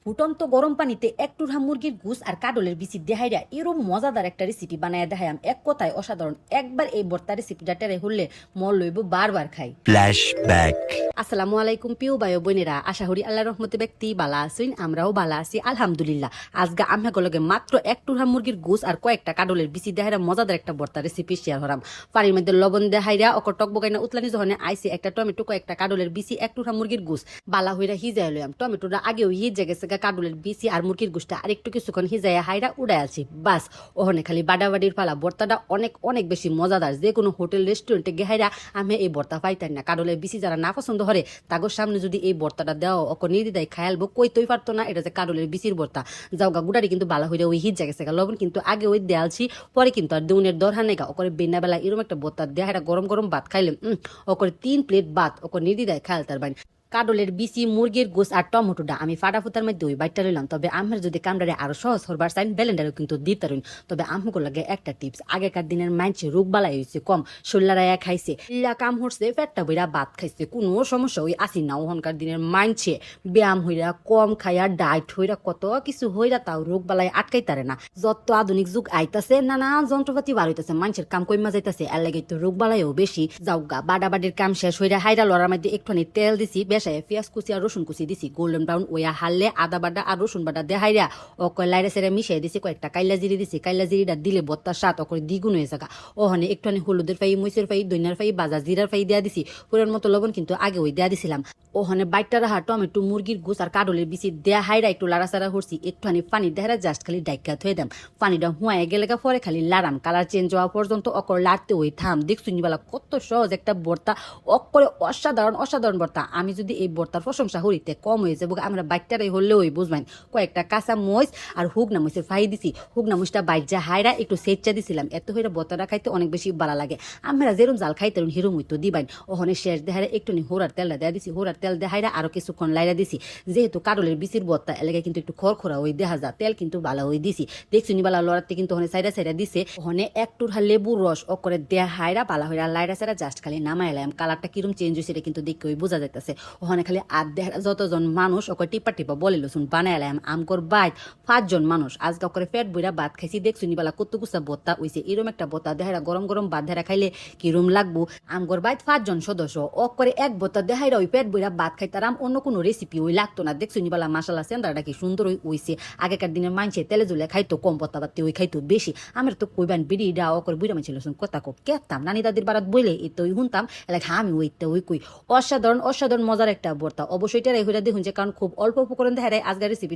ফুটন্ত গরম পানিতে একটু মুরগির গুস আর কাডলের বিচি দেহাইরা এরম মজাদার একটা রেসিপি বানায় দেখায়াম। এক কথায় অসাধারণ। একবার এই ভর্তা রেসিপিটা টেরে হলে মন লইব বারবার খাই। ফ্ল্যাশব্যাক। আসসালামু আলাইকুম প্রিয় ভাই বোনেরা, আশা করি আল্লাহর রহমতে ব্যক্তি বালা আছেন, আমরাও বালা আছি আলহামদুলিল্লাহ। আজকে আমরা লগে মাত্র একটু মুরগির গুস আর কয়েকটা কাডলের বিচি দেহাইরা মজাদার একটা ভর্তা রেসিপি শেয়ার হরাম। পানির মধ্যে লবণ দেহাইরা অকর টক বগাইনা উতলানি যখন আইসি একটা টমেটো, কয়েকটা কাডলের বিচি, একটু মুরগির গুস বালা হইরা হিজাই লইয়াম। টমেটোটা আগেও হিজে গেছে, কাডলের বিচি আর মুরগির গুসটা আরেকটু কিছুক্ষণ হিজাইয়া হাইরা উড়াই আছি। বাস ওখানে খালি বাডাবাডির পালা। ভর্তাটা অনেক অনেক বেশি মজাদার। যে কোনো হোটেল রেস্টুরেন্টে গেহাইরা আমি এই ভর্তা পাইতাম না। কাডলের বিচি যারা না পছন্দ করে তাগর সামনে যদি এই ভর্তাটা দেওয়া অক নির্দিদায় খায়ালবো কইতই পারতো না এটা যে কাডলের বিচির ভর্তা। যাওগা গুড়ারি কিন্তু বালা হইরা ওই হিজা গেছে। লবণ কিন্তু আগে ওই দেয়ালছি, পরে কিন্তু আর দৌনের দরহা নেগা ওকরে বেনা বেলা এরকম একটা ভর্তা দেয়া এটা গরম গরম ভাত খাইলে ওকরে 3 প্লেট ভাত ওকর নির্দিদায় খায়াল তার বাইন। কাডলের বিচি, মুরগির গোস আর টমেটোটা আমি ফাটাফুতার মধ্যে ওই বাইটটা লইলাম। তবে আমার যদি কামড়ারে আরো সহজ হবার চাইন ব্যালেন্ডারও কিন্তু দিতে পারেন। তবে আমুক লাগে একটা টিপস, আগেকার দিনের মাইনছে রোগ বালাই হয়েছে কম, শরীরায়া খাইছে, ইল্লা কাম হচ্ছে, পেটটা বইরা ভাত খাইছে, কোনো সমস্যা ওই আসি না। ওখানকার দিনের মাইনছে ব্যায়াম হইরা কম খাইয়া ডায়েট হইরা কত কিছু হইরা তাও রোগ বালাই আটকাই তারে না। যত আধুনিক যুগ আইতাছে, নানান যন্ত্রপাতি বার হইতাছে, মানুষের কাম কইমা যাইতাছে, এর লাগে তো রোগ বালাইও বেশি। যাওগা বাডাবাডির কাম শেষ হইরা হাইরা লড়ার মধ্যে একটুখানি তেল দিছি, পেঁয়াজ কুচি আর রসুন কুচি দিছি, গোল্ডেন ব্রাউন ওয়া হারলে আদা বাটা আর রসুন বাটা দেখাইরা ও লাইরে সেরে মিশাই দিছি, কয়েকটা কাইলা জিরি দিছি। কাইলা জিরিটা দিলে ভর্তার স্বাদ ওকে দ্বিগুণ হয়ে থাকা। ওখানে একটুখানি হলুদের ফাই, মরিচের ফাই, দইনার ফাই, বাজা জিরার ফাই দেয়া দিছি। পুরের মতো লবণ কিন্তু আগে ওই দেয়া দিছিলাম। ওখানে বাইটটা রাহা টমেটো, মুরগির গুস আর কাডলের বিচি দেয়া হাইরা একটু লাড়াচাড়া করছি। একটুখানি পানি দেহারা জাস্ট খালি ডাইকা থয়ে দাম। পানিটা হুঁয়ায় গেলে পরে খালি লাড়াম, কালার চেঞ্জ হওয়া পর্যন্ত অকর লাড়তে ওই থাম। দেখছুন নিবালা কত সহজ একটা ভর্তা, অকরে অসাধারণ অসাধারণ ভর্তা। আমি যদি এই ভর্তার প্রশংসা করিতে কম হয়ে যাবো, আমরা বাইকটারাই হলেও ওই বুঝবেন। কয়েকটা কাঁচা মরিচ আর হুগনা মরিচের ফাই দিছি। হুগনা মরিচটা বাইজা হাইরা একটু সেচ্চা দিছিলাম। এত হইরা ভর্তাটা খাইতে অনেক বেশি ভালো লাগে। আমরা যেরম জাল খাইতে হিরুম হইতো দিবাইন। ওখানে শেষ দেহারে একটু হোরার তেলটা দেয়া দিছি। হোরার তেল দেহাইরা আরো কিছুক্ষণ লাইরা দিছি। যেহেতু কাডলের বিচির ভর্তা এলাকায় কিন্তু একটু খড়খড়া ওই দেখা যা, তেল কিন্তু ভালো ওই দিছি। দেখছি নিবালা লড়াতে কিন্তু ওখানে সাইডা সাইডা দিছে। ওখানে একটু লেবুর রস ও করে দেয়া হাইরা ভালো হইরা লাইরা সাইডা জাস্ট খালি নামাইলাম। কালারটা কিরম চেঞ্জ হয়েছে এটা কিন্তু দেখে ওই বোঝা যাইতেছে। ওখানে খালি আর দেহারা যতজন মানুষ ওকে টিপা টিপা বলে লসুন বানাইলাম। আমকর বাইত 5 জন মানুষ আজকে করে পেট বইরা ভাত খাইছি। দেখছি নিবালা কত কুসা ভর্তা হইছে। এরম একটা ভর্তা দেহারা গরম গরম ভাত ধরা খাইলে কিরম লাগবো। আমগর বাইত 5 জন সদস্য ও করে এক ভর্তা দেহাইরা ওই পেট বইরা ভাত খাইতারাম। অন্য কোনো রেসিপি ওই লাগতো না। দেখছি নিবালা মাশাআল্লাহ সেন্দারটা কি সুন্দর হইছে। আগেকার দিনের মাইনছে তেলে জুলে খাইতো কম, ভর্তা বাতি ওই খাইতো বেশি। আমার তো কইবান বিড়িটা ও করে বুড়া মানছিল কথা কো কেতাম নানি দাদির বারাত বইলে এই তো ওই শুনতাম এলাকা আমি ওইতে ওই কই। অসাধারণ অসাধারণ মজার একটা ভর্তা। অবশ্যই এটা রেগুলার দেখুন যে, কারণ খুব অল্প উপকরণ দেখায় আজকের রেসিপি